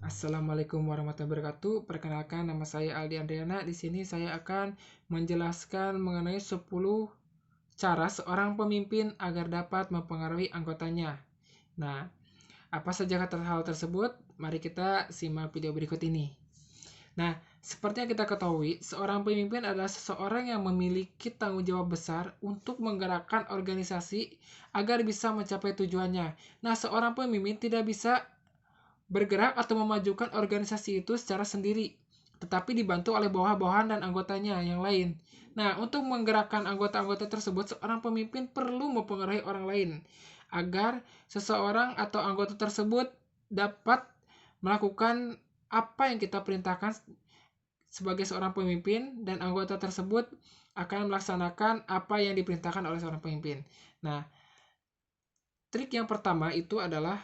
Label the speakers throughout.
Speaker 1: Assalamualaikum warahmatullahi wabarakatuh. Perkenalkan, nama saya Aldi Andriana. Di sini saya akan menjelaskan mengenai 10 cara seorang pemimpin agar dapat mempengaruhi anggotanya. Nah, apa saja hal tersebut? Mari kita simak video berikut ini. Nah, seperti yang kita ketahui, seorang pemimpin adalah seseorang yang memiliki tanggung jawab besar untuk menggerakkan organisasi agar bisa mencapai tujuannya. Nah, seorang pemimpin tidak bisa bergerak atau memajukan organisasi itu secara sendiri, tetapi dibantu oleh bawahan-bawahan dan anggotanya yang lain. Nah, untuk menggerakkan anggota-anggota tersebut, seorang pemimpin perlu mempengaruhi orang lain agar seseorang atau anggota tersebut dapat melakukan apa yang kita perintahkan sebagai seorang pemimpin, dan anggota tersebut akan melaksanakan apa yang diperintahkan oleh seorang pemimpin. Nah, trik yang pertama itu adalah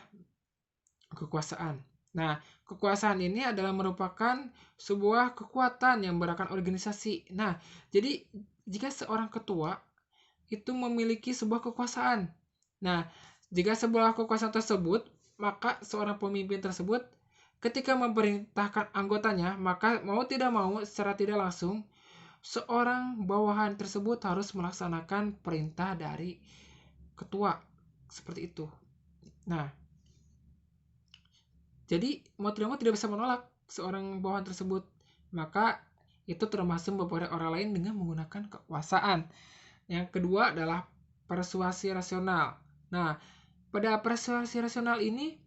Speaker 1: kekuasaan. Nah, kekuasaan ini adalah merupakan sebuah kekuatan yang menggerakkan organisasi. Nah, jadi jika seorang ketua itu memiliki sebuah kekuasaan. Nah, jika sebuah kekuasaan tersebut, maka seorang pemimpin tersebut ketika memerintahkan anggotanya, maka mau tidak mau secara tidak langsung seorang bawahan tersebut harus melaksanakan perintah dari ketua. Seperti itu. Nah, jadi mau tidak mau tidak bisa menolak seorang bawahan tersebut. Maka itu termasuk mempengaruhi orang lain dengan menggunakan kekuasaan. Yang kedua adalah persuasi rasional. Nah, pada persuasi rasional ini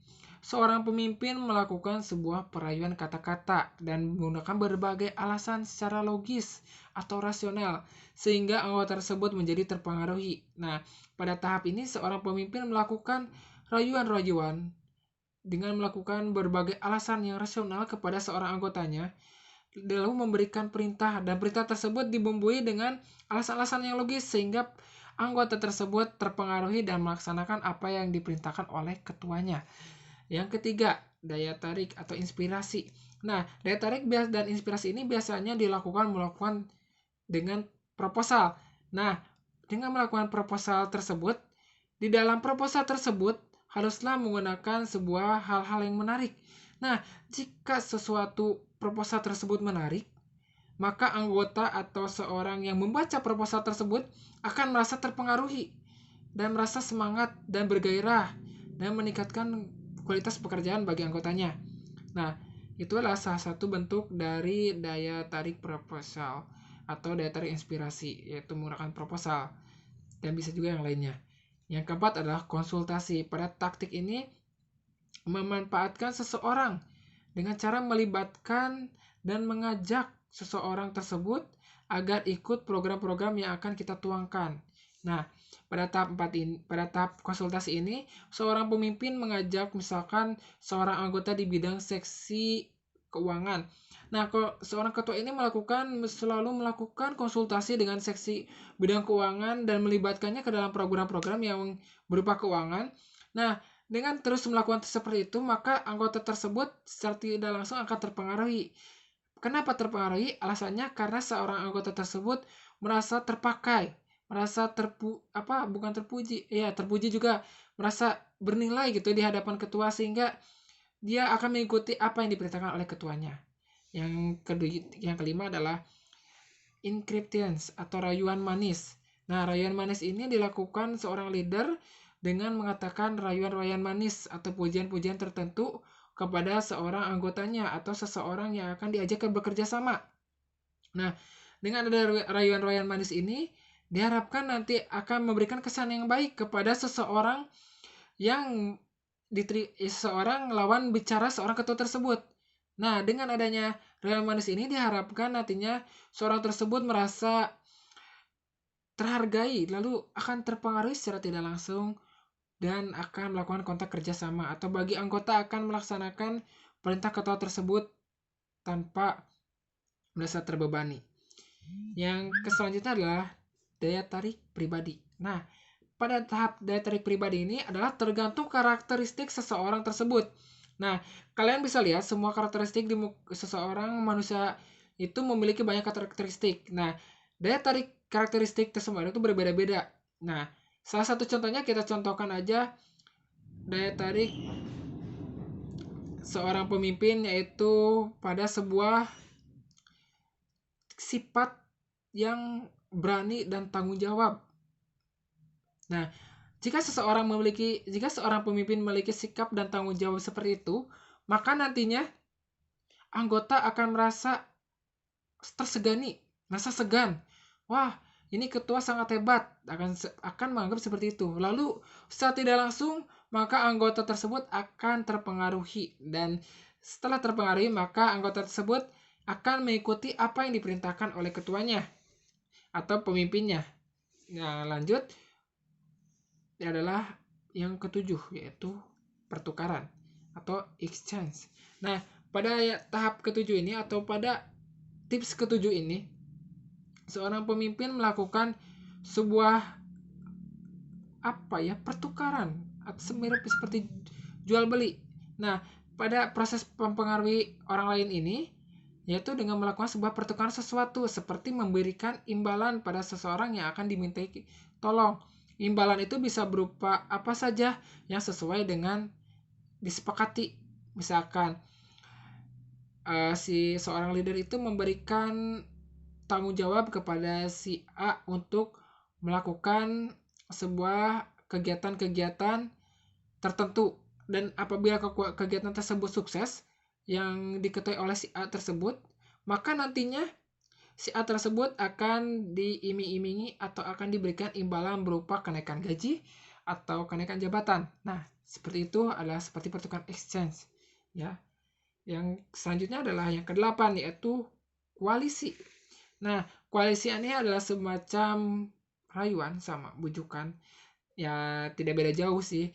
Speaker 1: seorang pemimpin melakukan sebuah perayuan kata-kata dan menggunakan berbagai alasan secara logis atau rasional sehingga anggota tersebut menjadi terpengaruhi. Nah, pada tahap ini seorang pemimpin melakukan rayuan-rayuan dengan melakukan berbagai alasan yang rasional kepada seorang anggotanya, lalu memberikan perintah, dan perintah tersebut dibumbui dengan alasan-alasan yang logis sehingga anggota tersebut terpengaruhi dan melaksanakan apa yang diperintahkan oleh ketuanya. Yang ketiga, daya tarik atau inspirasi. Nah, daya tarik dan inspirasi ini biasanya melakukan dengan proposal. Nah, dengan melakukan proposal tersebut, di dalam proposal tersebut haruslah menggunakan sebuah hal-hal yang menarik. Nah, jika sesuatu proposal tersebut menarik, maka anggota atau seorang yang membaca proposal tersebut akan merasa terpengaruhi dan merasa semangat dan bergairah dan meningkatkan kualitas pekerjaan bagi anggotanya. Nah, itu adalah salah satu bentuk dari daya tarik proposal atau daya tarik inspirasi, yaitu menggunakan proposal, dan bisa juga yang lainnya. Yang keempat adalah konsultasi. Pada taktik ini memanfaatkan seseorang dengan cara melibatkan dan mengajak seseorang tersebut agar ikut program-program yang akan kita tuangkan. Nah, pada tahap konsultasi ini, seorang pemimpin mengajak misalkan seorang anggota di bidang seksi keuangan. Nah, seorang ketua ini selalu melakukan konsultasi dengan seksi bidang keuangan dan melibatkannya ke dalam program-program yang berupa keuangan. Nah, dengan terus melakukan seperti itu, maka anggota tersebut secara tidak langsung akan terpengaruhi. Kenapa terpengaruhi? Alasannya karena seorang anggota tersebut merasa terpakai, merasa bukan terpuji, ya terpuji juga, merasa bernilai gitu di hadapan ketua sehingga dia akan mengikuti apa yang diperintahkan oleh ketuanya. Yang kelima adalah inscriptions atau rayuan manis. Nah, rayuan manis ini dilakukan seorang leader dengan mengatakan rayuan-rayuan manis atau pujian-pujian tertentu kepada seorang anggotanya atau seseorang yang akan diajak bekerja sama. Nah, dengan ada rayuan-rayuan manis ini, diharapkan nanti akan memberikan kesan yang baik kepada seseorang yang seorang lawan bicara seorang ketua tersebut. Nah, dengan adanya rayuan manis ini diharapkan nantinya seorang tersebut merasa terhargai, lalu akan terpengaruhi secara tidak langsung dan akan melakukan kontak kerjasama, atau bagi anggota akan melaksanakan perintah ketua tersebut tanpa merasa terbebani. Yang selanjutnya adalah daya tarik pribadi. Nah, pada tahap daya tarik pribadi ini adalah tergantung karakteristik seseorang tersebut. Nah, kalian bisa lihat semua karakteristik di seseorang manusia itu memiliki banyak karakteristik. Nah, daya tarik karakteristik tersebut itu berbeda-beda. Nah, salah satu contohnya kita contohkan aja daya tarik seorang pemimpin yaitu pada sebuah sifat yang berani dan tanggung jawab. Nah, jika seorang pemimpin memiliki sikap dan tanggung jawab seperti itu, maka nantinya anggota akan merasa tersegani, merasa segan. Wah, ini ketua sangat hebat, akan menganggap seperti itu. Lalu, secara tidak langsung, maka anggota tersebut akan terpengaruhi, dan setelah terpengaruhi, maka anggota tersebut akan mengikuti apa yang diperintahkan oleh ketuanya atau pemimpinnya. Nah, lanjut adalah yang ketujuh, yaitu pertukaran atau exchange. Nah, pada tahap ketujuh ini atau pada tips ketujuh ini, seorang pemimpin melakukan sebuah pertukaran atau mirip seperti jual beli. Nah, pada proses mempengaruhi orang lain ini, yaitu dengan melakukan sebuah pertukaran sesuatu, seperti memberikan imbalan pada seseorang yang akan dimintai tolong. Imbalan itu bisa berupa apa saja yang sesuai dengan disepakati. Misalkan si seorang leader itu memberikan tanggung jawab kepada si A untuk melakukan sebuah kegiatan-kegiatan tertentu, dan apabila kegiatan tersebut sukses yang diketuai oleh si A tersebut, maka nantinya si A tersebut akan diiming-imingi atau akan diberikan imbalan berupa kenaikan gaji atau kenaikan jabatan. Nah, seperti itu adalah seperti pertukaran exchange, ya. Yang selanjutnya adalah yang ke-8, yaitu koalisi. Nah, koalisi ini adalah semacam rayuan sama bujukan. Ya, tidak beda jauh sih,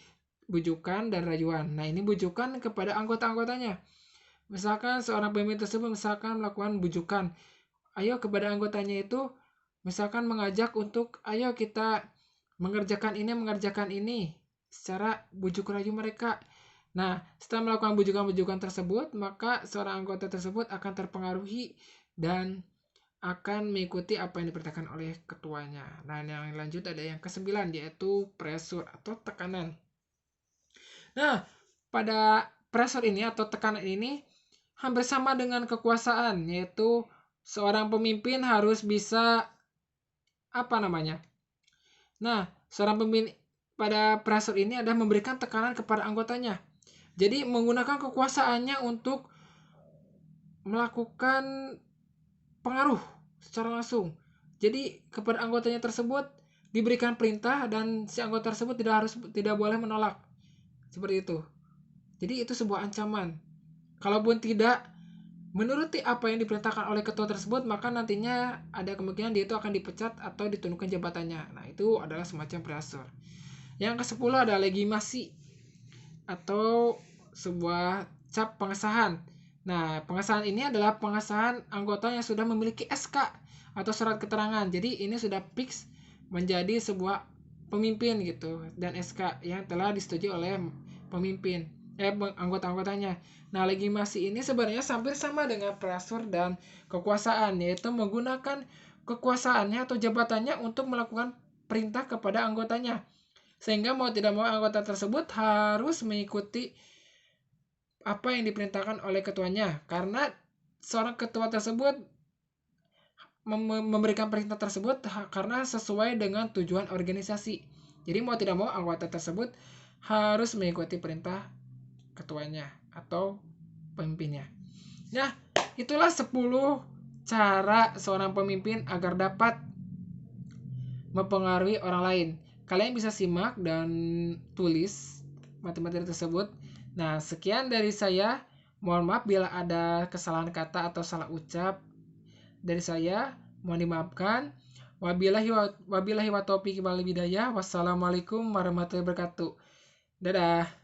Speaker 1: bujukan dan rayuan. Nah, ini bujukan kepada anggota-anggotanya. Misalkan seorang pemimpin tersebut melakukan bujukan, ayo kepada anggotanya itu, misalkan mengajak untuk ayo kita mengerjakan ini secara bujuk rayu mereka. Nah, setelah melakukan bujukan-bujukan tersebut, maka seorang anggota tersebut akan terpengaruhi dan akan mengikuti apa yang diperintahkan oleh ketuanya. Nah, yang lanjut ada yang ke-9, yaitu pressure atau tekanan. Nah, pada pressure ini atau tekanan ini hampir sama dengan kekuasaan, yaitu seorang pemimpin harus bisa Nah, seorang pemimpin pada pressure ini adalah memberikan tekanan kepada anggotanya. Jadi menggunakan kekuasaannya untuk melakukan pengaruh secara langsung. Jadi kepada anggotanya tersebut diberikan perintah dan si anggota tersebut tidak boleh menolak. Seperti itu. Jadi itu sebuah ancaman. Kalaupun tidak menuruti apa yang diperintahkan oleh ketua tersebut, maka nantinya ada kemungkinan dia itu akan dipecat atau ditundukkan jabatannya. Nah, itu adalah semacam pressure. Yang ke-10 adalah legitimasi atau sebuah cap pengesahan. Nah, pengesahan ini adalah pengesahan anggota yang sudah memiliki SK atau surat keterangan. Jadi ini sudah fix menjadi sebuah pemimpin gitu, dan SK yang telah disetujui oleh pemimpin anggota-anggotanya. Nah, legitimasi ini sebenarnya hampir sama dengan pressure dan kekuasaan, yaitu menggunakan kekuasaannya atau jabatannya untuk melakukan perintah kepada anggotanya. Sehingga mau tidak mau anggota tersebut harus mengikuti apa yang diperintahkan oleh ketuanya. Karena seorang ketua tersebut memberikan perintah tersebut karena sesuai dengan tujuan organisasi. Jadi mau tidak mau anggota tersebut harus mengikuti perintah ketuanya atau pemimpinnya. Nah, itulah 10 cara seorang pemimpin agar dapat mempengaruhi orang lain. Kalian bisa simak dan tulis materi tersebut. Nah, sekian dari saya. Mohon maaf bila ada kesalahan kata atau salah ucap dari saya. Mohon dimaafkan. Wabillahi wa taufiq wal hidayah. Wassalamualaikum warahmatullahi wabarakatuh. Dadah.